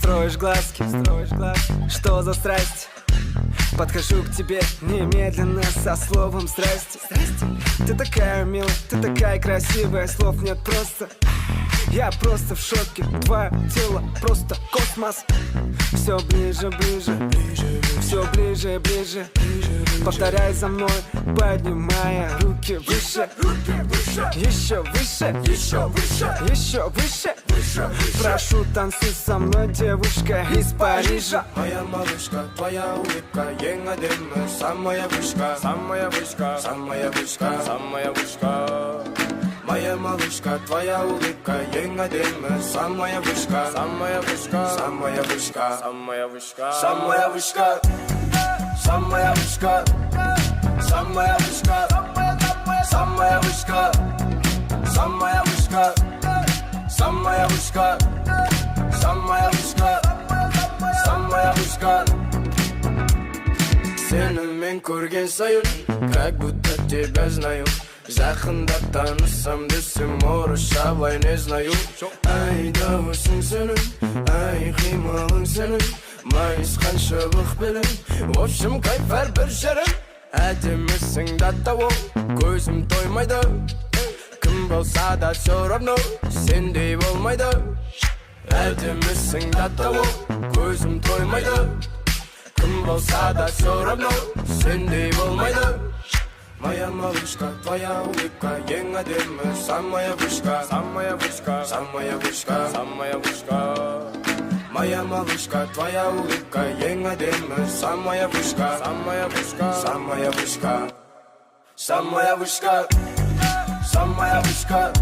строишь глазки, что за страсть? Подхожу к тебе немедленно со словом здрасте. Ты такая милая, ты такая красивая, слов нет просто. Я просто в шоке, твое тело просто космос. Все ближе, ближе, все ближе, ближе. Повторяй за мной, поднимая руки выше. Еще выше, еще выше, еще выше. Прошу, танцуй со мной, девушка из Парижа. Моя малышка, твоя улыбка, ең әдемі. Самая вышка, самая вышка, самая вышка, самая вышка. Моя малышка, твоя улыбка, ең әдемі. Самая вышка, самая вышка, самая вышка, самая вышка, самая вышка, самая вышка, самая вышка, самая вышка, самая вышка, самая вышка, самая вышка, самая вышка. Сені мен көрген сайын, как будто тебя знаю. Жақындап танысам десем, орысша былай не знаю. Ай, дауысың сенің, ай, қимылың сенің, майысқан шыбық белің, в общем, кайф әрбір жерің. Әдемісің даттау, көзім тоймайды. Кім болса да все равно, сендей болмайды. Әдемісің даттау, көзім тоймайды. Кім болса да все равно, сендей болмайды. Моя малышка, твоя улыбка, ең әдемі. Самая вышка, самая вышка, самая вышка, самая вышка. Моя малышка, твоя улыбка, ең әдемі. Самая вышка, самая вышка, самая вышка, самая вышка, самая вышка,